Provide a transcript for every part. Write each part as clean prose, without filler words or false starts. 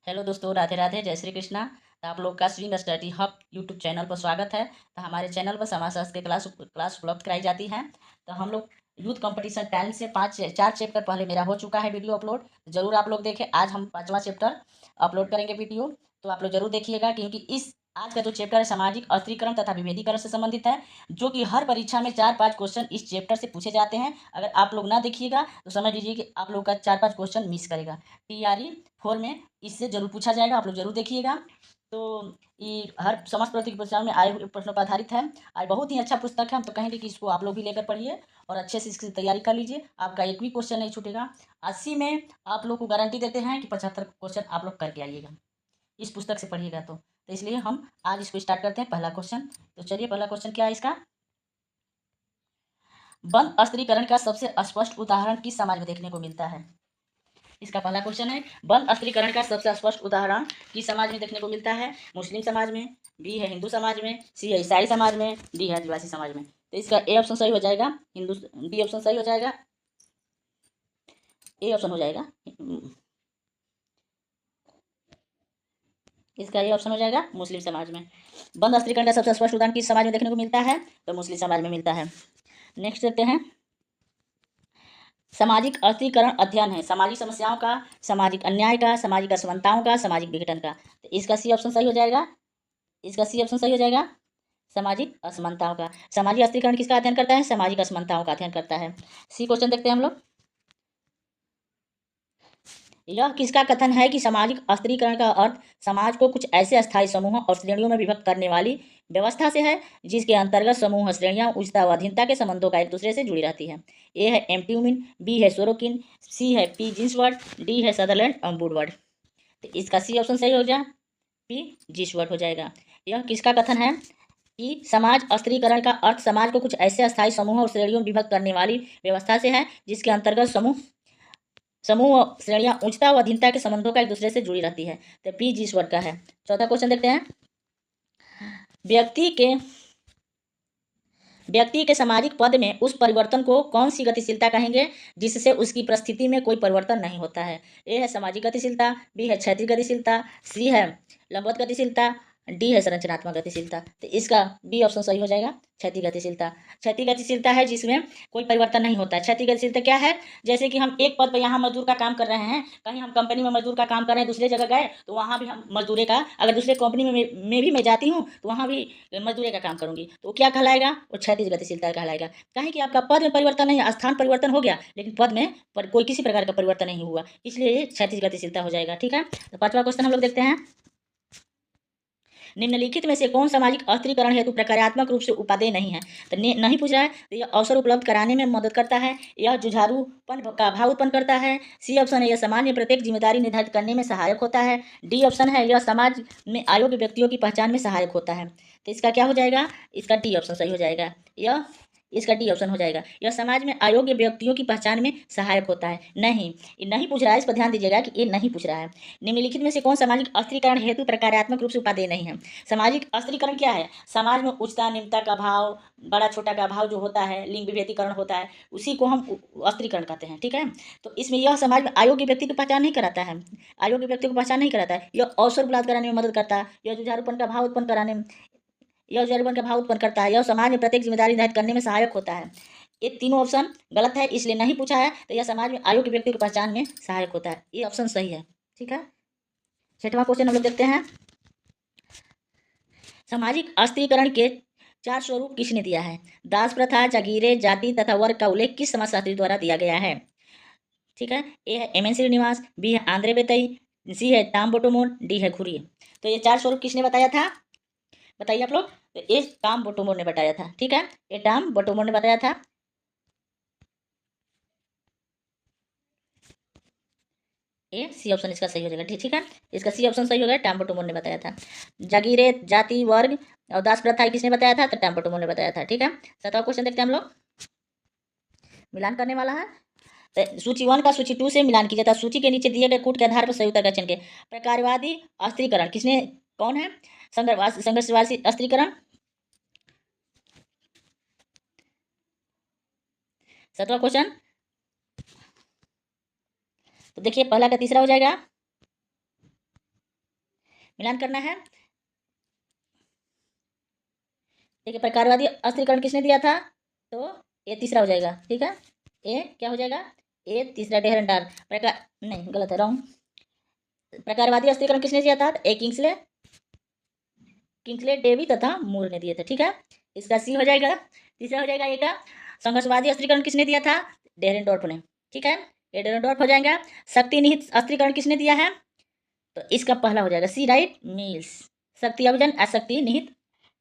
Hello दोस्तों, राधे राधे, जय श्री कृष्णा। तो आप लोग का swing study hub YouTube channel पर स्वागत है। तो हमारे चैनल पर समाजशास्त्र के क्लास उपलब्ध कराई जाती हैं। तो हम लोग यूथ कंपटीशन टैलेंट से 4 चैप्टर पहले मेरा हो चुका है वीडियो अपलोड। तो जरूर आप लोग देखें। आज हम 5वां चैप्टर अपलोड करेंगे वीडियो। तो आप लोग जरूर देखिएगा, क्योंकि इस आज का जो चैप्टर है सामाजिक अस्त्रीकरण तथा विभेदीकरण से संबंधित है, जो कि हर परीक्षा में 4-5 क्वेश्चन इस चैप्टर से पूछे जाते हैं। अगर आप लोग ना देखिएगा तो समझ लीजिए कि आप लोग का 4-5 क्वेश्चन मिस करेगा। TRE 4 में इससे जरूर पूछा जाएगा, आप लोग जरूर देखिएगा। तो ये हर समस्त प्रतियोगी परीक्षाओं में आए हुए प्रश्नों पर आधारित है। आज बहुत ही अच्छा पुस्तक है। हम तो कहेंगे कि इसको आप लोग भी लेकर पढ़िए और अच्छे से इसकी तैयारी कर लीजिए। आपका एक भी क्वेश्चन नहीं छूटेगा। 80 में आप लोग को गारंटी देते हैं कि 75 क्वेश्चन आप लोग करके आइएगा इस पुस्तक से पढ़िएगा तो इसलिए हम आज इसको स्टार्ट करते हैं। पहला क्वेश्चन, तो चलिए पहला क्वेश्चन क्या है इसका। वन अस्त्रीकरण का सबसे स्पष्ट उदाहरण किस समाज में देखने को मिलता है। इसका पहला क्वेश्चन है, वन अस्त्रीकरण का सबसे स्पष्ट उदाहरण किस समाज में देखने को मिलता है। मुस्लिम समाज में, बी है हिंदू समाज में, सी है ईसाई समाज में, डी है आदिवासी समाज में। तो इसका ए ऑप्शन सही हो जाएगा। हिंदू, बी ऑप्शन सही हो जाएगा, ए ऑप्शन हो जाएगा। इसका ये ऑप्शन हो जाएगा मुस्लिम समाज में। वन अस्त्रीकरण का सबसे स्पष्ट उदाहरण किस समाज में देखने को मिलता है, तो मुस्लिम समाज में मिलता है। नेक्स्ट देखते हैं, सामाजिक अस्त्रीकरण अध्ययन है सामाजिक समस्याओं का, सामाजिक अन्याय का, सामाजिक असमानताओं का, सामाजिक विघटन का। तो इसका सी ऑप्शन सही हो जाएगा। इसका सी ऑप्शन सही हो जाएगा, सामाजिक असमानताओं का। सामाजिक अस्त्रीकरण किसका अध्ययन करता है, सामाजिक असमानताओं का अध्ययन करता है। सी क्वेश्चन देखते हैं हम लोग। यह किसका कथन है कि सामाजिक अस्त्रीकरण का अर्थ समाज को कुछ ऐसे अस्थायी समूहों और श्रेणियों में विभक्त करने वाली व्यवस्था से है, जिसके अंतर्गत समूह, श्रेणियां, उच्चता व अधीनता के संबंधों का एक दूसरे से जुड़ी रहती है। ए है एम ट्यूमिन, बी है सोरोकिन, सी है पी जिन्सवर्ड, डी है सदरलैंड वुडवर्ड। तो इसका सी ऑप्शन सही हो जाए, पी जिन्सवर्ड हो जाएगा। यह किसका कथन है कि समाज अस्त्रीकरण का अर्थ समाज को कुछ ऐसे अस्थायी समूहों और श्रेणियों में विभक्त करने वाली व्यवस्था से है, जिसके अंतर्गत समूह समूह श्रेणियां, उच्चता व अधीनता के संबंधों का एक दूसरे से जुड़ी रहती है। तो पी जिस वर्ग का है। चौथा क्वेश्चन देखते हैं, व्यक्ति के व्यक्ति के सामाजिक पद में उस परिवर्तन को कौन सी गतिशीलता कहेंगे जिससे उसकी परिस्थिति में कोई परिवर्तन नहीं होता है। ए है सामाजिक गतिशीलता, बी है क्षैतिज गतिशीलता, सी है लंबवत गतिशीलता, डी है संरचनात्मक गतिशीलता। तो इसका बी ऑप्शन सही हो जाएगा, क्षैतिज गतिशीलता। क्षैतिज गतिशीलता है जिसमें कोई परिवर्तन नहीं होता है। क्षैतिज गतिशीलता क्या है, जैसे कि हम एक पद पर यहाँ मजदूर का काम कर रहे हैं, कहीं हम कंपनी में मजदूर का काम कर रहे हैं, दूसरे जगह गए तो वहाँ भी हम मजदूरी का, अगर दूसरे कंपनी में भी मैं जाती हूँ तो वहाँ भी मजदूरी का काम करूंगी, तो वो क्या कहलाएगा, वो क्षैतिज गतिशीलता कहलाएगा। कहीं कि आपका पद में परिवर्तन नहीं, स्थान परिवर्तन हो गया लेकिन पद में कोई किसी प्रकार का परिवर्तन नहीं हुआ, इसलिए ये क्षैतिज गतिशीलता हो जाएगा। ठीक है, तो 5वां क्वेश्चन हम लोग देखते हैं, निम्नलिखित में से कौन सामाजिक अस्त्रीकरण हेतु प्रकार्यात्मक रूप से उपादेय नहीं है। तो नहीं पूछ रहा है, तो यह अवसर उपलब्ध कराने में मदद करता है, यह जुझारूपन का भाव उत्पन्न करता है। सी ऑप्शन है, यह समाज में प्रत्येक जिम्मेदारी निर्धारित करने में सहायक होता है। डी ऑप्शन है, यह समाज में अयोग्य व्यक्तियों की पहचान में सहायक होता है। तो इसका क्या हो जाएगा, इसका डी ऑप्शन सही हो जाएगा। यह इसका डी ऑप्शन हो जाएगा, यह समाज में अयोग्य व्यक्तियों की पहचान में सहायक होता है। नहीं, ये नहीं पूछ रहा है, इस पर ध्यान दीजिएगा कि ये नहीं पूछ रहा है। निम्नलिखित में से कौन सामाजिक अस्त्रीकरण हेतु प्रकार्यात्मक रूप से उपादेय नहीं है। सामाजिक अस्त्रीकरण क्या है, समाज में उच्चता निम्नता का भाव, बड़ा छोटा का भाव जो होता है, लिंग विभेदीकरण होता है, उसी को हम अस्त्रीकरण कहते हैं। ठीक है, तो इसमें यह समाज में अयोग्य व्यक्ति की पहचान नहीं कराता है, अयोग्य व्यक्ति को पहचान नहीं कराता है, यह अवसर उपलब्ध कराने में मदद करता है, यह जुझारूपन का भाव उत्पन्न कराने में, यह जुझारूपन का भाव उत्पन्न करता है, यह समाज में प्रत्येक जिम्मेदारी निर्धारित करने में सहायक होता है। ये तीनों ऑप्शन गलत है, इसलिए नहीं पूछा है। तो यह समाज में अयोग्य व्यक्ति की पहचान में सहायक होता है, ये ऑप्शन सही है। ठीक है, 6वां क्वेश्चन हम लोग देखते हैं, सामाजिक अस्त्रीकरण के 4 स्वरूप किसने दिया है। दास प्रथा, जागीरें, जाति तथा वर्ग का उल्लेख किस समाजशास्त्री द्वारा दिया गया है। ठीक है, ए है एम एन श्रीनिवास, बी है आंद्रे बेतई, सी है टाम बोटोमोन, डी है घुरी। तो ये 4 स्वरूप किसने बताया था, बताइए आप लोग। तो ये टाम बोटोमोन ने बताया था। ठीक है, ये टाम बोटोमोन ने बताया था। ए सी ऑप्शन इसका सही हो जाएगा। ठीक है, इसका सी ऑप्शन सही हो गया, टाम बोटोमोन ने बताया था। जागीरें, जाति, वर्ग और दास प्रथा किसने बताया था, तो टाम बोटोमोन ने बताया था। ठीक है, 7वां क्वेश्चन देखते हैं हम लोग, मिलान करने वाला है। तो सूची 1 का सूची 2 से मिलान किया जाता है। सूची के नीचे दिए गए कूट के आधार पर सही उत्तर का चयन के। प्रकारवादी अस्त्रीकरण किसने, कौन है, संघर्षवादी अस्त्रीकरण। 7वां क्वेश्चन, तो देखिए पहला का तीसरा हो जाएगा, मिलान करना है। देखिए प्रकारवादी अस्थिरीकरण किसने दिया था, तो ए तीसरा हो जाएगा, ठीक है। ए क्या हो जाएगा, ए तीसरा डेहरनडार। प्रकार नहीं, गलत है, रॉन्ग। प्रकारवादी अस्थिरीकरण किसने दिया था, ए किंग्सले, किंग्सले डेवी तथा मूर ने दिए थे, ठीक है। इसका सी हो जाएगा। तीसरा हो जाएगा ए का संघर्षवादी अस्थिरीकरण किसने दिया था, डेरेनडॉर्फ ने, ठीक है। ये डेरेनडॉर्फ हो जाएगा। शक्ति निहित अस्थिरीकरण किसने दिया है, तो इसका पहला हो जाएगा सी, राइट, मिल्स। शक्ति अभिजन अशक्ति निहित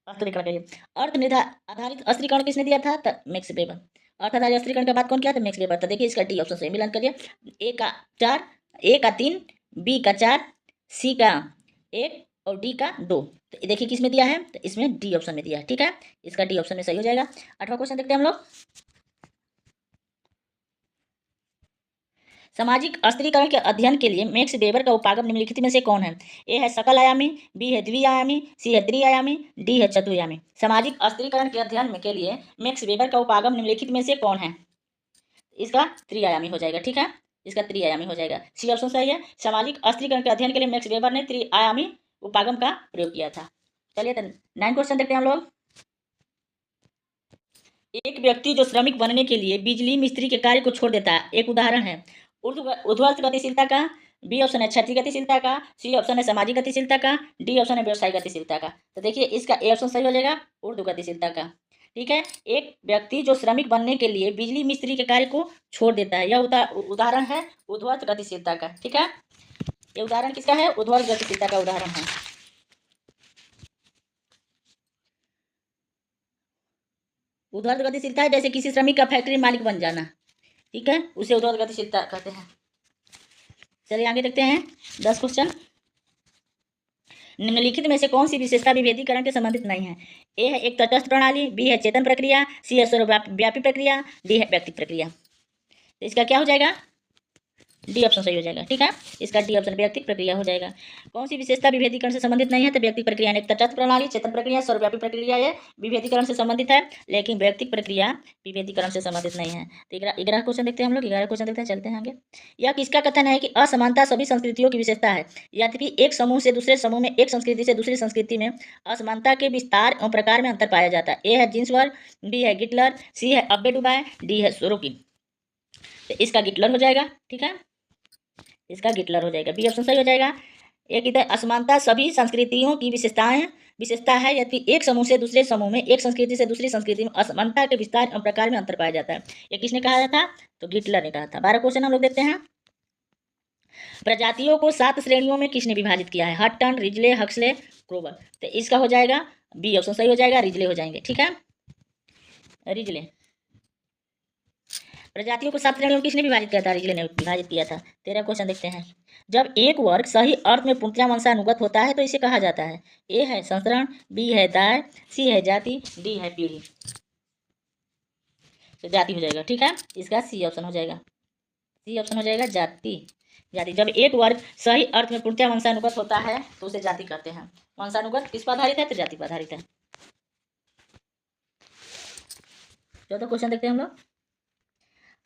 अस्थिरीकरण के लिए। अर्थ आधारित अस्थिरीकरण किसने दिया था, तो मैक्स वेबर। अर्थ आधारित अस्थिरीकरण का बात कौन किया था, मैक्स वेबर। तो देखिए इसका डी ऑप्शन से मिलान करिए। ए का 4, ए का 3, बी का 4, सी का 1 और डी का 2। तो देखिए किस में दिया है, तो इसमें डी ऑप्शन में दिया है, ठीक है। इसका डी ऑप्शन में सही हो जाएगा। 8वां क्वेश्चन देखते हैं हम लोग। सामाजिक अस्थिरीकरण के अध्ययन के लिए मैक्स वेबर का उपागम निम्नलिखित में से कौन है। ए है सकल आयामी, बी है द्विआयामी, सी है त्रिआयामी, डी है चतुर्यामी। सामाजिक अस्थिरीकरण के अध्ययन के लिए मैक्स वेबर का उपागम निम्नलिखित में से कौन है, इसका त्रिआयामी हो जाएगा, ठीक है। इसका त्रिआयामी हो जाएगा, सी ऑप्शन सही है। सामाजिक अस्थिरीकरण के अध्ययन के लिए मैक्स वेबर ने त्रिआयामी उपागम का प्रयोग किया था। चलिए तो 9 क्वेश्चन देखते हैं हम लोग। एक व्यक्ति जो श्रमिक बनने के लिए बिजली मिस्त्री के कार्य को छोड़ देता है, एक उदाहरण है ऊर्ध्वाधर गतिशीलता का, बी ऑप्शन है क्षैतिज गतिशीलता का, सी ऑप्शन है सामाजिक गतिशीलता का, डी ऑप्शन है व्यवसायिक गतिशीलता का। तो देखिए इसका ए ऑप्शन सही हो जाएगा, ऊर्ध्व गतिशीलता का, ठीक है। एक व्यक्ति जो श्रमिक बनने के लिए बिजली मिस्त्री के कार्य को छोड़ देता है, यह उदाहरण है ऊर्ध्वाधर गतिशीलता का, ठीक है। ये उदाहरण किसका है, ऊर्ध्वाधर गतिशीलता का उदाहरण है। ऊर्ध्वाधर गतिशीलता है जैसे किसी श्रमिक का फैक्ट्री मालिक बन जाना, ठीक है, उसे ऊर्ध्वाधर गतिशीलता कहते हैं। चलिए आगे देखते हैं 10 क्वेश्चन। निम्नलिखित में से कौन सी विशेषता विभेदीकरण के संबंधित नहीं है। ए है एक तटस्थ प्रणाली, बी है चेतन प्रक्रिया, सी है सर्वव्यापी प्रक्रिया, डी है व्यक्तिक प्रक्रिया। तो इसका क्या हो जाएगा, डी ऑप्शन सही हो जाएगा, ठीक है। इसका डी ऑप्शन व्यक्तिक प्रक्रिया हो जाएगा। कौन सी विशेषता विभेदीकरण से संबंधित नहीं है, तो व्यक्तिक प्रक्रिया। एक तटस्थ प्रणाली, चेतन प्रक्रिया, सर्वव्यापी प्रक्रिया ये विभेदीकरण से संबंधित है, लेकिन व्यक्तिक प्रक्रिया विभेदीकरण से संबंधित नहीं है। तो 11 क्वेश्चन देखते हैं हम लोग। 11 क्वेश्चन देखते हैं, चलते हैं आगे। यह किसका कथन है कि असमानता सभी संस्कृतियों की विशेषता है। यद्यपि एक समूह से दूसरे समूह में, एक संस्कृति से दूसरी संस्कृति में असमानता के विस्तार और प्रकार में अंतर पाया जाता है। ए है जीन्सवर्ग, बी है गिटलर, सी है अब्बे डुबाय, डी है सोरोकिन। तो इसका गिटलर हो जाएगा, ठीक है। इसका गिटलर हो जाएगा, बी ऑप्शन सही हो जाएगा। एक इधर असमानता सभी संस्कृतियों की विशेषता है, यदि एक समूह से दूसरे समूह में, एक संस्कृति से दूसरी संस्कृति में असमानता के विस्तार और प्रकार में अंतर पाया जाता है। ये किसने कहा था, तो गिटलर ने कहा था। 12 क्वेश्चन हम लोग देखते हैं। प्रजातियों को 7 श्रेणियों में किसने विभाजित किया है, हटटन, रिजले, हक्सले, क्रोबर। तो इसका हो जाएगा, बी ऑप्शन सही हो जाएगा, रिजले हो जाएंगे, ठीक है। रिजले प्रजातियों को 7 श्रेणियों में किसने विभाजित किया था, रिजले ने विभाजित किया था। 13 क्वेश्चन देखते हैं। जब एक वर्ग सही अर्थ में पूर्णतया वंशानुगत होता है तो इसे कहा जाता है। ए है संसरण, बी है दाय, सी है जाति, डी है पीढ़ी। तो जाति हो जाएगा, ठीक है। इसका सी ऑप्शन हो जाएगा, सी ऑप्शन हो जाएगा, जाति। जाति जब एक वर्ग सही अर्थ में पूर्णतया वंशानुगत होता है तो उसे जाति कहते हैं। वंशानुगत किस पर आधारित है, तो जाति पर आधारित है। 14 क्वेश्चन देखते हैं हम लोग।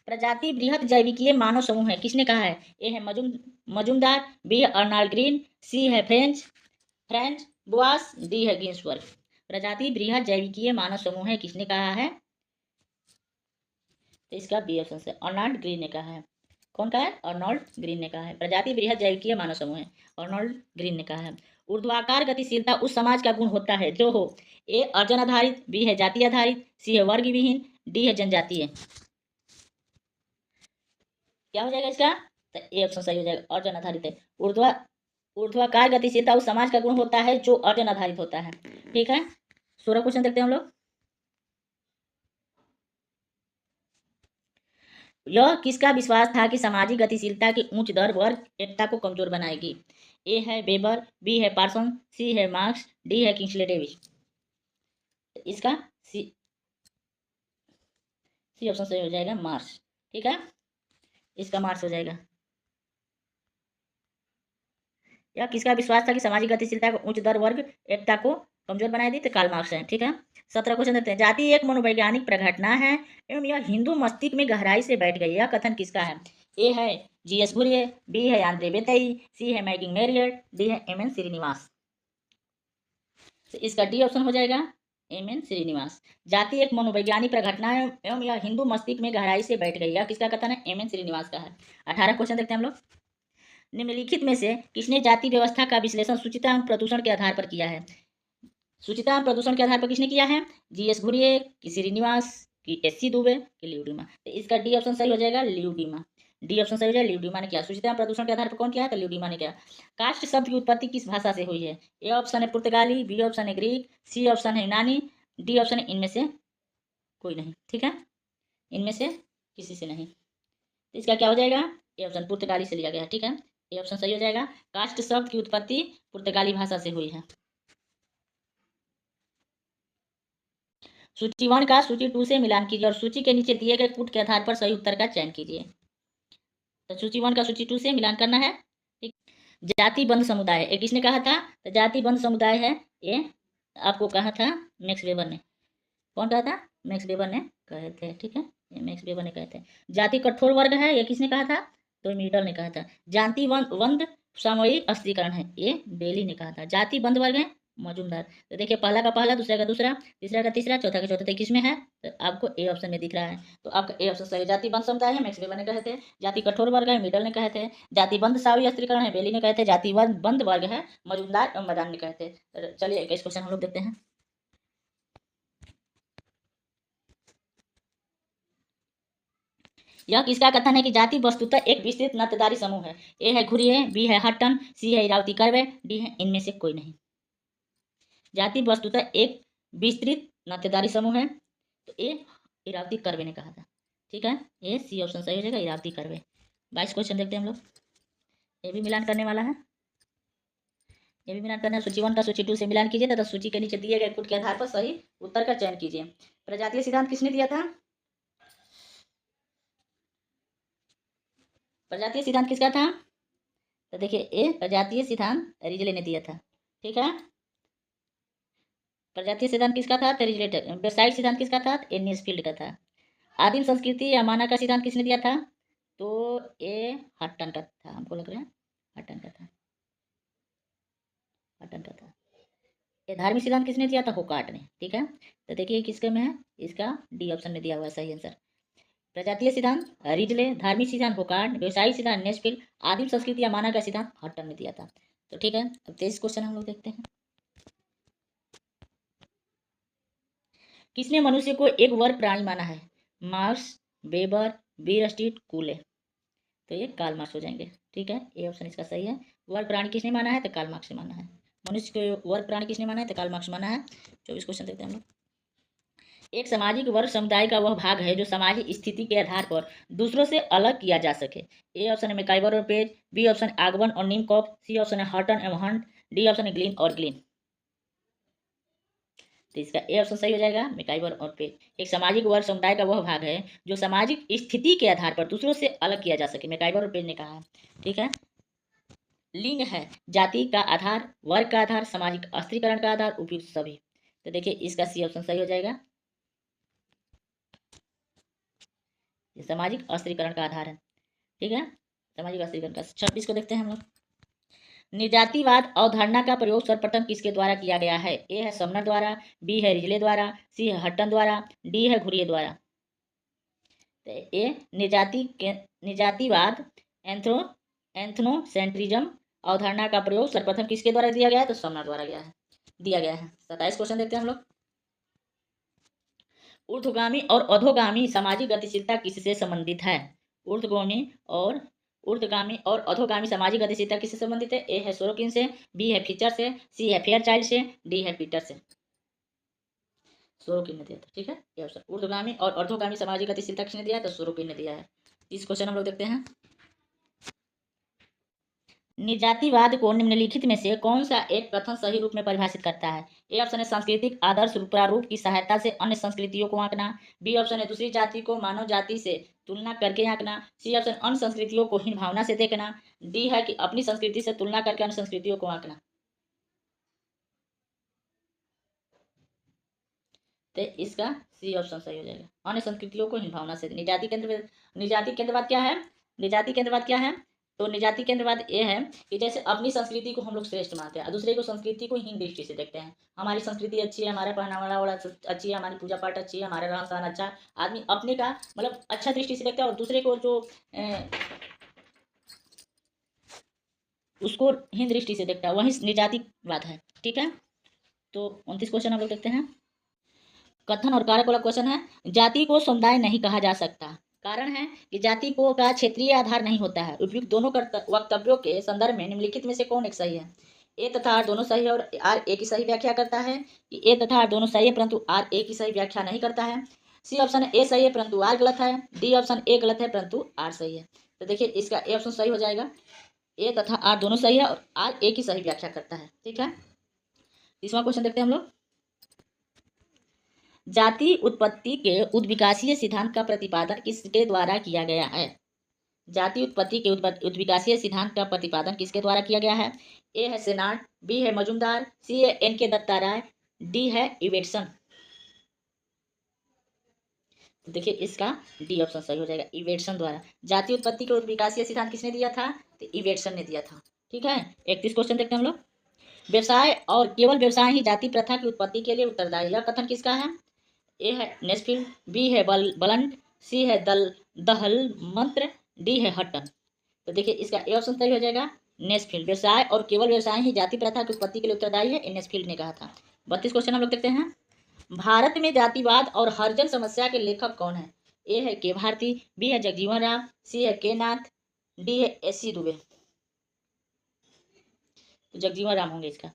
प्रजाति बृहत जैविकीय मानव समूह है, किसने कहा है। ए है मजूमदार, बी है अर्नाल्ड ग्रीन, सी है फ्रेंच बुआस, डी है गिन्सबर्ग। प्रजाति बृहत जैविकीय मानव समूह है, किसने कहा है, तो इसका बी ऑप्शन से अर्नाल्ड ग्रीन ने कहा है। कौन कहा है, अर्नोल्ड ग्रीन ने कहा है। प्रजाति बृहत जैविकीय मानव समूह है, अर्नोल्ड ग्रीन ने कहा है। ऊर्ध्वाकार गतिशीलता उस समाज का गुण होता है जो हो। ए अर्जन आधारित, बी है जाति आधारित, सी है वर्ग विहीन, डी है जनजातीय। क्या हो जाएगा इसका, तो ए ऑप्शन सही हो जाएगा, अर्जन आधारित है। ऊर्ध्वाकार गतिशीलता उस समाज का गुण होता है जो अर्जन आधारित होता है, ठीक है। 16 क्वेश्चन देखते हैं हम लोग। यह किसका विश्वास था कि सामाजिक गतिशीलता की उच्च दर वर्ग एकता को कमजोर बनाएगी। ए है वेबर, बी है पार्सन, सी है मार्क्स, डी है किंग्सले डेविस। इसका सी ऑप्शन सही हो जाएगा, मार्क्स, ठीक है। इसका मार्क्स हो जाएगा। यह किसका विश्वास था कि सामाजिक गतिशीलता को उच्च दर वर्ग एकता को कमजोर बनाए दी, तो कार्ल मार्क्स है, ठीक है। 17 क्वेश्चन देते हैं। जाति एक मनोवैज्ञानिक प्रघटना है एवं यह हिंदू मस्तिष्क में गहराई से बैठ गई, यह कथन किसका है। ए है जी एस बुरिये, बी है आंद्रे बेतई, सी है मैगिंग मेरियट, डी है एम एन श्रीनिवास। तो इसका डी ऑप्शन हो जाएगा एम.एन. श्रीनिवास। जाति एक मनोवैज्ञानिक प्रघटना है एवं यह हिंदू मस्तिष्क में गहराई से बैठ गई है। किसका कथन है? एम.एन. श्रीनिवास का है। 18 क्वेश्चन देखते हैं हम लोग। निम्नलिखित में से किसने जाति व्यवस्था का विश्लेषण सूचिता एवं प्रदूषण के आधार पर किया है? सूचिता एवं प्रदूषण के आधार पर किसने किया है? जी.एस. घुरिये, कि श्रीनिवास, कि एस.सी. दुबे, कि ल्यूडिमा। तो इसका डी ऑप्शन सही हो जाएगा ल्यूडिमा। डी ऑप्शन सही हो जाएगा ल्यूडिमा ने किया। सूचिता एवं प्रदूषण के आधार पर कौन किया है? तो ल्यूडिमा ने किया। कास्ट शब्द की उत्पत्ति किस भाषा से हुई है? ए ऑप्शन है पुर्तगाली, बी ऑप्शन है ग्रीक, सी ऑप्शन है यूनानी, डी ऑप्शन है इनमें से कोई नहीं। ठीक है, इनमें से किसी से नहीं। तो इसका क्या हो जाएगा? ए ऑप्शन पुर्तगाली से लिया गया है। ठीक है, ए ऑप्शन सही हो जाएगा। कास्ट शब्द की उत्पत्ति पुर्तगाली भाषा से हुई है। सूची 1 का सूची 2 से मिलान कीजिए और सूची के नीचे दिए गए कूट के आधार पर सही उत्तर का चयन कीजिए। तो सूची 1 का सूची 2 से मिलान करना है। ठीक, जाति बंद समुदाय ये किसने कहा था? तो जाति बंद समुदाय है ये आपको कहा था मैक्स वेबर ने। कौन कहा था? मैक्स वेबर ने कहे थे। ठीक है, ये मैक्स वेबर ने कहे थे। जाति कठोर वर्ग है ये किसने कहा था? तो मीडल ने कहा था। जाति बंद सामूहिक अस्त्रीकरण है ये बेली ने कहा था। जाति बंद वर्ग है मजूमदार। तो देखिए, पहला का पहला, दूसरा का दूसरा, तीसरा का तीसरा, चौथा का चौथा। तो किस में है? तो आपको ए ऑप्शन में दिख रहा है। तो आपका ए ऑप्शन सही। जाति बंद समुदाय है मैक्स वेबर ने कहे थे। जाति कठोर वर्ग है मिडल ने कहे थे। जाति बंद सामूहिक अस्त्रीकरण है बेली ने कहे थे। जाति बंद वर्ग है मजूमदार एवं मैदान ने कहे थे। तो चलिए इस क्वेश्चन हम लोग देखते हैं। यह किसका कथन है कि जाति वस्तुतः एक विस्तृत नातेदारी समूह है? ए है घुरिये, बी है हट्टन, सी है इरावती कर्वे, डी है इनमें से कोई नहीं। जाति वस्तुतः एक विस्तृत नातेदारी समूह है। तो ए इरावती कर्वे ने कहा था। ठीक है, ये सी ऑप्शन सही हो जाएगा, इरावती कर्वे। 22 क्वेश्चन देखते हैं हम लोग। ये भी मिलान करने वाला है। ये भी मिलान करना है। सूची 1 का सूची 2 से मिलान कीजिए तथा सूची के नीचे दिए गए कूट के आधार पर सही उत्तर का चयन कीजिए। प्रजातीय सिद्धांत किसने दिया था? प्रजातीय सिद्धांत किसका था? तो देखिए, ए प्रजातीय सिद्धांत रिजले ने दिया था। ठीक है, प्रजातीय सिद्धांत किसका था? तो रिजले। व्यावसायिक सिद्धांत किसका था? ए नील्सफील्ड का था। आदिम संस्कृति या मानव का सिद्धांत किसने दिया था? तो ए हट्टन का था। हमको लग रहा है हट्टन का था, हट्टन का था। ये धार्मिक सिद्धांत किसने दिया था? होकार्ट ने। ठीक है, तो देखिए किसके में है? इसका डी ऑप्शन में दिया हुआ है सही आंसर। प्रजातीय सिद्धांत रिजले, धार्मिक सिद्धांत होकार्ट, व्यवसायिक सिद्धांत नेस्फील्ड, आदिम संस्कृति या मानव का सिद्धांत हट्टन ने दिया था। तो ठीक है, अब 23 क्वेश्चन हम लोग देखते हैं। किसने मनुष्य को एक वर्ग प्राणी माना है? Marks, weber, बीयरस्टीट, कूले। तो ये कार्ल मार्क्स हो जाएंगे। ठीक है, ए ऑप्शन इसका सही है। वर्ग प्राणी किसने माना है? तो कार्ल मार्क्स ने माना है। मनुष्य को वर्ग प्राणी किसने माना है? तो कार्ल मार्क्स माना है। 24 क्वेश्चन देखते हैं हम लोग। एक सामाजिक वर्ग समुदाय का वह भाग है जो सामाजिक स्थिति के आधार पर दूसरों से अलग किया जा सके। ए ऑप्शन है मैकाइवर और पेज, बी ऑप्शन है आगबन और निमकॉफ, सी ऑप्शन है हॉटन एवं हंट, डी ऑप्शन है ग्लिन और ग्लिन। तो इसका ए ऑप्शन सही हो जाएगा, मैकाइवर और पेज। एक सामाजिक वर्ग समुदाय का वह भाग है जो सामाजिक स्थिति के आधार पर दूसरों से अलग किया जा सके, मैकाइवर और पेज ने कहा है। ठीक है, लिंग है जाति का आधार, वर्ग का आधार, सामाजिक अस्त्रीकरण का आधार, उपयुक्त सभी। तो देखिए इसका सी ऑप्शन सही हो जाएगा, ये सामाजिक अस्त्रीकरण का आधार है। ठीक है, सामाजिक अस्त्रीकरण का। 26 को देखते हैं हम लोग। निर्जातिवाद अवधारणा का प्रयोग सर्वप्रथम किसके द्वारा किया गया है? ए है समनर द्वारा, बी है रिजले द्वारा, सी है हट्टन द्वारा, डी है घुरिये द्वारा। तो ए निर्जातिवाद एंथ्रोसेंट्रिज्म अवधारणा का प्रयोग सर्वप्रथम किसके द्वारा दिया गया है? तो समनर द्वारा दिया गया है। 27 क्वेश्चन देखते हैं हम लोग। ऊर्ध्वगामी और अधोगामी सामाजिक गतिशीलता किससे संबंधित है? ऊर्ध्वगामी और अधोगामी सामाजिक गतिशीलता किससे संबंधित है? ए है सोरोकिन से, बी है फीचर से, सी है फेयरचाइल्ड से, डी है पीटर से। सोरोकिन ने दिया था। ठीक है, ये ऑप्शन। ऊर्ध्वगामी और अधोगामी सामाजिक गतिशीलता किसने दिया है? तो सोरोकिन ने दिया है। इस क्वेश्चन हम लोग देखते हैं। निर्जातिवाद को निम्नलिखित में से कौन सा एक कथन सही रूप में परिभाषित करता है? ए ऑप्शन है सांस्कृतिक आदर्श प्रारूप की सहायता से अन्य संस्कृतियों को आंकना, बी ऑप्शन है दूसरी जाति को मानव जाति से तुलना करके आंकना, सी ऑप्शन अन्य संस्कृतियों को हीन भावना से देखना, डी है कि अपनी संस्कृति से तुलना करके अन्य संस्कृतियों को आंकना। तो इसका सी ऑप्शन सही हो जाएगा, अन्य संस्कृतियों को हीन भावना से। निजाति केंद्रवाद क्या है? निजाति केंद्रवाद क्या है? तो निजाति के बाद ये है कि जैसे अपनी संस्कृति को हम लोग श्रेष्ठ मानते हैं और दूसरे को संस्कृति को हीन दृष्टि से देखते हैं। हमारी संस्कृति अच्छी है, हमारा पहनावा वाला अच्छी है, हमारी पूजा पाठ अच्छी है, हमारा रहन सहन अच्छा है। आदमी अपने का मतलब अच्छा दृष्टि से देखता है और दूसरे को जो उसको हीन दृष्टि से देखता है, वही निजातिवाद है। ठीक है, तो 29 क्वेश्चन हम लोग देखते हैं। कथन और कारक वाला क्वेश्चन है। जाति को समुदाय नहीं कहा जा सकता। कारण है कि जाति को का क्षेत्रीय आधार नहीं होता है। उपयुक्त दोनों वक्तव्यों के संदर्भ में निम्नलिखित में से कौन एक सही है? ए तथा आर दोनों सही है और आर ए की सही व्याख्या करता है कि ए तथा आर दोनों सही है परंतु आर ए की सही व्याख्या नहीं करता है। सी ऑप्शन ए सही है परंतु आर गलत है। डी ऑप्शन ए गलत है परंतु आर सही है। तो देखिए इसका ए ऑप्शन सही हो जाएगा। ए तथा आर दोनों सही है और आर ए की सही व्याख्या करता है। ठीक है, तीसरा क्वेश्चन देखते हैं हम लोग। जाति उत्पत्ति के उद्विकासीय सिद्धांत का प्रतिपादन किसके द्वारा किया गया है? जाति उत्पत्ति के उद्विकासीय सिद्धांत का प्रतिपादन किसके द्वारा किया गया है? ए है सेनार्ड, बी है मजुमदार, सी है एन के दत्ता राय, डी है इवेटसन। तो देखिए इसका डी ऑप्शन सही हो जाएगा, इवेटसन द्वारा। जाति उत्पत्ति के उद्विकासीय सिद्धांत किसने दिया था? तो इवेटसन ने दिया था। ठीक है, 31 क्वेश्चन देखते हैं हम लोग। व्यवसाय और केवल व्यवसाय ही जाति प्रथा की उत्पत्ति के लिए उत्तरदायी। यह कथन किसका है? ए है नेस्फील्ड, बी है बलंट, सी है दहल मंत्र, डी है हटन। तो देखिए इसका ए ऑप्शन सही हो जाएगा, नेस्फील्ड। व्यवसाय और केवल व्यवसाय ही जाति प्रथा की उत्पत्ति के लिए उत्तरदायी है, नेस्फील्ड ने कहा था। 32 क्वेश्चन हम लोग देखते हैं। भारत में जातिवाद और हरिजन समस्या के लेखक कौन है? ए है के भारती, बी है जगजीवन राम, सी है के नाथ, डी है एस.सी. दुबे। तो जगजीवन राम होंगे इसका।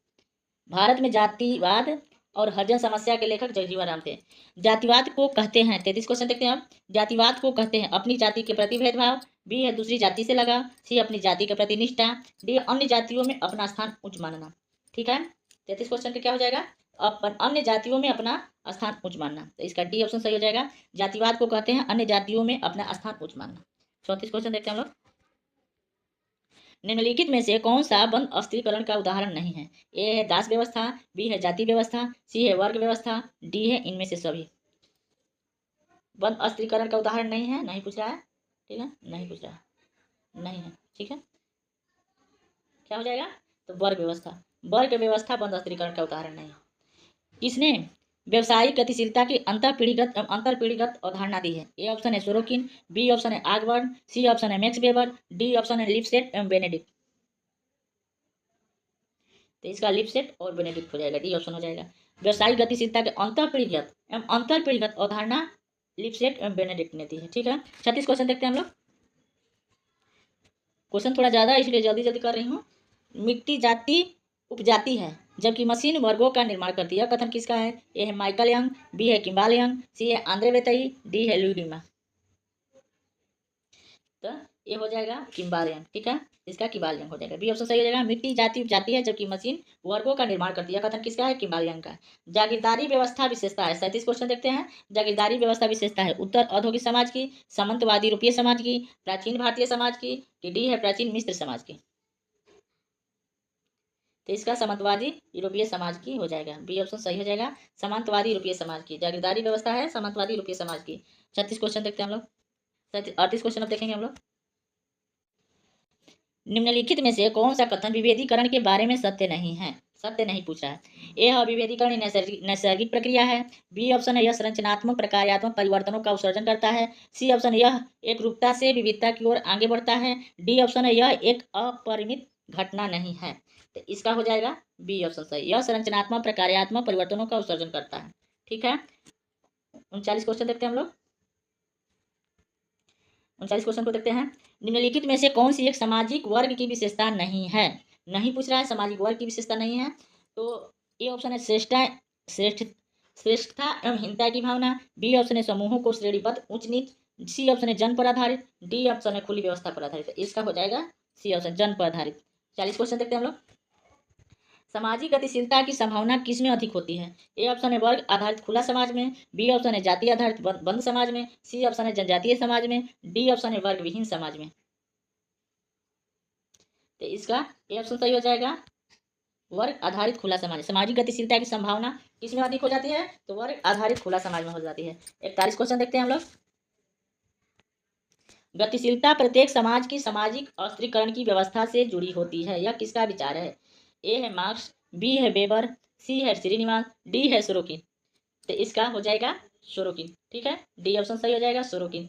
भारत में जातिवाद और हरिजन समस्या के लेखक जगजीवन राम थे। जातिवाद को कहते हैं, 33 क्वेश्चन देखते हैं अब। जातिवाद को कहते हैं अपनी जाति के प्रति भेदभाव, बी है दूसरी जाति से लगाव, सी अपनी जाति के प्रति निष्ठा, डी अन्य जातियों में अपना स्थान उच्च मानना। ठीक है, 33 क्वेश्चन का क्या हो जाएगा? अन्य जातियों में अपना स्थान उच्च मानना। तो इसका डी ऑप्शन सही हो जाएगा। जातिवाद को कहते हैं अन्य जातियों में अपना स्थान उच्च मानना। 34 क्वेश्चन देखते हैं हम लोग। निम्नलिखित में से कौन सा बंद अस्त्रीकरण का उदाहरण नहीं है? ए है दास व्यवस्था, बी है जाति व्यवस्था, सी है वर्ग व्यवस्था, डी है इनमें से सभी। बंद अस्त्रीकरण का उदाहरण नहीं है, नहीं पूछ रहा है। ठीक है, नहीं पूछ रहा है, नहीं है। ठीक है, क्या हो जाएगा? तो वर्ग व्यवस्था। वर्ग व्यवस्था बंद अस्त्रीकरण का उदाहरण नहीं है। किसने व्यवसायिक गतिशीलता की अंतर पीढ़ीगत अवधारणा दी है? ए ऑप्शन है सोरोकिन, बी ऑप्शन है आगबर्न, सी ऑप्शन है मैक्स वेबर, डी ऑप्शन है लिपसेट एवं बेनेडिक्ट। तो इसका लिपसेट और बेनेडिक्ट हो जाएगा, डी ऑप्शन हो जाएगा। व्यवसायिक गतिशीलता के अंतर पीढ़ीगत अवधारणा लिपसेट एवं बेनेडिक्ट ने दी है। ठीक है, 36 क्वेश्चन देखते हैं हम लोग। क्वेश्चन थोड़ा ज़्यादा इसलिए जल्दी जल्दी कर रही हूँ। मिट्टी जाति उपजाति है जबकि मशीन वर्गों का निर्माण करती है। यह कथन किसका है? ए है माइकल यंग, बी है किम्बाल यंग, सी है आंद्रे वेतई, डी है लुई डिमा। तो ये हो जाएगा किम्बाल यंग। ठीक है, इसका किम्बाल यंग हो जाएगा, बी ऑप्शन सही हो जाएगा। मिट्टी जाति उपजाति है जबकि मशीन वर्गों का निर्माण करती है। यह कथन किसका है? किम्बाल यंग का। जागीरदारी व्यवस्था विशेषता है, 37 क्वेश्चन देखते हैं। जागीरदारी व्यवस्था विशेषता है उत्तर औद्योगिक समाज की, सामंतवादी यूरोपीय समाज की, प्राचीन भारतीय समाज की, डी है प्राचीन मिस्र समाज की। तो इसका सामंतवादी यूरोपीय समाज की हो जाएगा, बी ऑप्शन सही हो जाएगा। सामंतवादी यूरोपीय समाज की जागीरदारी व्यवस्था है, सामंतवादी यूरोपीय समाज की। 36 क्वेश्चन देखते हैं हम लोग। 38 क्वेश्चन अब देखेंगे हम लोग। निम्नलिखित में से कौन सा कथन विभेदीकरण के बारे में सत्य नहीं है? सत्य नहीं पूछ रहा है। ए है विभेदीकरण नैसर्गिक प्रक्रिया है, बी ऑप्शन है यह संरचनात्मक प्रकार्यात्मक परिवर्तनों का उत्सर्जन करता है, सी ऑप्शन यह एक रूपता से विविधता की ओर आगे बढ़ता है, डी ऑप्शन है यह एक अपरिमित घटना नहीं है। तो इसका हो जाएगा बी ऑप्शन सही, यह संरचनात्मक प्रकार्यात्मक परिवर्तनों का उत्सर्जन करता है। ठीक है, 39 क्वेश्चन देखते हैं हम लोग। 39 क्वेश्चन को देखते हैं। निम्नलिखित में से कौन सी एक सामाजिक वर्ग की विशेषता नहीं है? नहीं पूछ रहा है, सामाजिक वर्ग की विशेषता नहीं है। तो ए ऑप्शन है श्रेष्ठता एवं हीनता की भावना, बी ऑप्शन है समूहों को श्रेणीबद्ध उच्च नीच, सी ऑप्शन है जन पर आधारित, डी ऑप्शन है खुली व्यवस्था पर आधारित। इसका हो जाएगा सी ऑप्शन जन पर आधारित। 40 क्वेश्चन देखते हैं हम लोग। सामाजिक गतिशीलता की संभावना किसमें अधिक होती है? ए ऑप्शन है वर्ग आधारित खुला समाज में, बी ऑप्शन है जाति आधारित बंद समाज में, सी ऑप्शन है जनजातीय समाज में, डी ऑप्शन है वर्ग विहीन समाज में। तो इसका ए ऑप्शन सही हो जाएगा, वर्ग आधारित खुला समाज। सामाजिक गतिशीलता की संभावना किसमें अधिक हो जाती है? तो वर्ग आधारित खुला समाज में हो जाती है। 41 क्वेश्चन देखते हैं हम लोग। गतिशीलता प्रत्येक समाज की सामाजिक अस्त्रीकरण की व्यवस्था से जुड़ी होती है। यह किसका विचार है? ए है मार्क्स, बी है वेबर, सी है श्रीनिवास, डी है सोरोकिन। तो इसका हो जाएगा सोरोकिन। ठीक है, डी ऑप्शन सही हो जाएगा, सोरोकिन।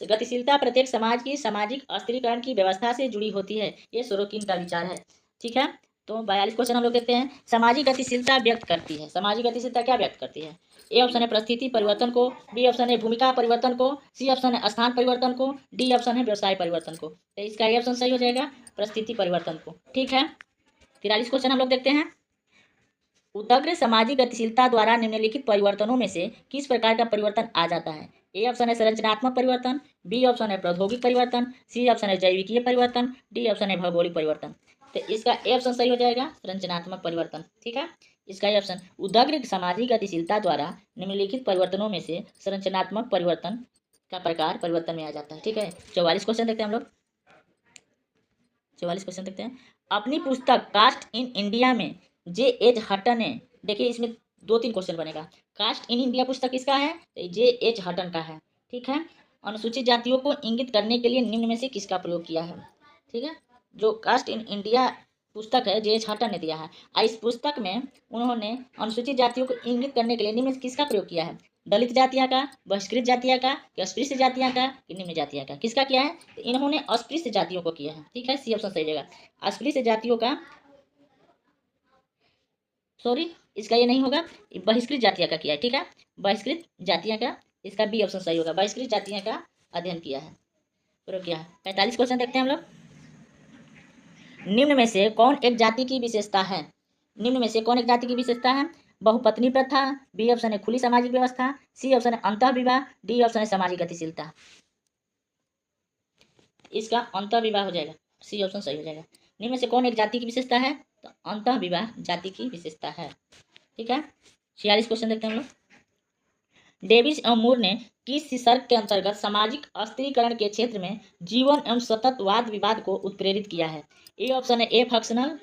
गतिशीलता प्रत्येक समाज की सामाजिक अस्त्रीकरण की व्यवस्था से जुड़ी होती है, ये सोरोकिन का विचार है। ठीक है, तो 42 क्वेश्चन हम लोग देखते हैं। सामाजिक गतिशीलता व्यक्त करती है, सामाजिक गतिशीलता क्या व्यक्त करती है? ए ऑप्शन है परिस्थिति परिवर्तन को, बी ऑप्शन है भूमिका परिवर्तन को, सी ऑप्शन है स्थान परिवर्तन को, डी ऑप्शन है व्यवसाय परिवर्तन को। तो इसका ए ऑप्शन सही हो जाएगा, परिस्थिति परिवर्तन को। ठीक है, 43 क्वेश्चन हम लोग देखते हैं। उदग्र सामाजिक गतिशीलता द्वारा निम्नलिखित परिवर्तनों में से किस प्रकार का परिवर्तन आ जाता है? ए ऑप्शन है संरचनात्मक परिवर्तन, बी ऑप्शन है प्रौद्योगिक परिवर्तन, सी ऑप्शन है जैविकीय परिवर्तन, डी ऑप्शन है भौगोलिक परिवर्तन। तो इसका ए ऑप्शन सही हो जाएगा, संरचनात्मक परिवर्तन। ठीक है, इसका ए ऑप्शन उदग्र सामाजिक गतिशीलता द्वारा निम्नलिखित परिवर्तनों में से संरचनात्मक परिवर्तन का प्रकार परिवर्तन में आ जाता है। ठीक है, 44 क्वेश्चन देखते हैं हम लोग। 44 क्वेश्चन देखते हैं। अपनी पुस्तक कास्ट इन इंडिया में जे एच हटन ने, देखिए इसमें 2-3 क्वेश्चन बनेगा। कास्ट इन इंडिया पुस्तक किसका है? जे एच हटन का है। ठीक है, अनुसूचित जातियों को इंगित करने के लिए निम्न में से किसका प्रयोग किया है? ठीक है, जो कास्ट इन इंडिया पुस्तक है जे एच हटन ने दिया है, और इस पुस्तक में उन्होंने अनुसूचित जातियों को इंगित करने के लिए निम्न में से किसका प्रयोग किया है? दलित जातियाँ का, बहिष्कृत जातियाँ का, अस्पृश्य जातियाँ का, कि निम्न जातियाँ का? किसका किया है? तो इन्होंने अस्पृश्य जातियों को किया है। ठीक है, सी ऑप्शन सही रहेगा, अस्पृश्य जातियों का, सॉरी इसका ये नहीं होगा, बहिष्कृत जातियाँ का किया है। ठीक है, बहिष्कृत जातियाँ का, इसका बी ऑप्शन सही होगा, बहिष्कृत जातियाँ का अध्ययन किया है, प्रयोग किया है। 45 क्वेश्चन देखते हैं हम लोग। निम्न में से कौन एक जाति की विशेषता है? निम्न में से कौन एक जाति की विशेषता है? बहुपत्नी प्रथा, बी ऑप्शन है खुली सामाजिक व्यवस्था, सी ऑप्शन है अंतः विवाह, डी ऑप्शन है सामाजिक गतिशीलता। इसका अंतः विवाह हो जाएगा, सी ऑप्शन सही हो जाएगा। निम्न में से कौन एक जाति की विशेषता है? तो अंतः विवाह जाति की विशेषता है। ठीक है, 46 क्वेश्चन देखते हैं हम लोग। डेविस एवं मूर ने किस शीर्षक के अंतर्गत सामाजिक अस्त्रीकरण के क्षेत्र में जीवन एवं सततवाद विवाद को उत्प्रेरित किया है? ए ऑप्शन है A functional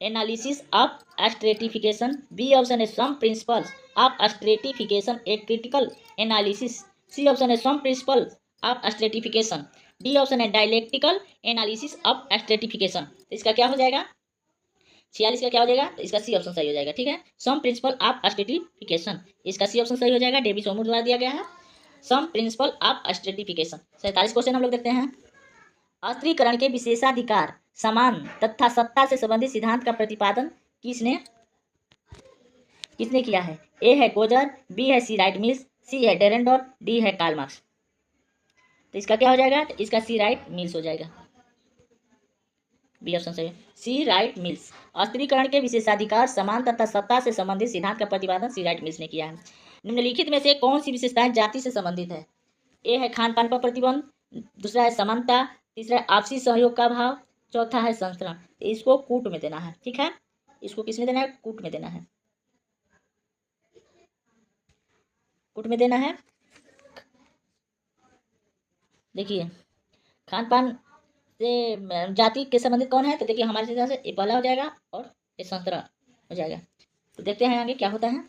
analysis of stratification, B option है some principles of stratification a critical analysis, C option है some principle of stratification, D option है डायलेक्टिकल एनालिसिस ऑफ स्ट्रेटिफिकेशन। तो इसका क्या हो जाएगा? 46 का क्या हो जाएगा? तो इसका सी ऑप्शन सही हो जाएगा। ठीक है, सम प्रिंसिपल ऑफ स्ट्रेटिफिकेशन, इसका सी ऑप्शन सही हो जाएगा, डेविस ओमूर द्वारा दिया गया है, some principle of stratification. 47 question हम लोग देखते हैं। अस्त्रीकरण के विशेषाधिकार समान तथा सत्ता से संबंधित सिद्धांत का प्रतिपादन किसने किसने किया है? ए है कोजर, बी है सी राइट मिल्स, सी है डेरेंडोर, डी है कार्ल मार्क्स। तो इसका क्या हो जाएगा? तो इसका सी राइट मिल्स हो जाएगा, बी ऑप्शन सही है, सी राइट मिल्स। अस्त्रीकरण के विशेषाधिकार समान तथा सत्ता से संबंधित सिद्धांत का प्रतिपादन सी राइट मिल्स ने किया है। निम्नलिखित में से कौन सी विशेषताएं जाति से संबंधित है? ए है खान पान पर प्रतिबंध, दूसरा है समानता, तीसरा है आपसी सहयोग का भाव, चौथा है संस्करण। इसको कूट में देना है। ठीक है, इसको किस में देना है? कूट में देना है, कूट में देना है। देखिए खान पान से जाति के संबंधित कौन है? तो देखिए हमारे हिसाब से ये पहला हो जाएगा और ये संस्करण हो जाएगा। तो देखते हैं आगे क्या होता है।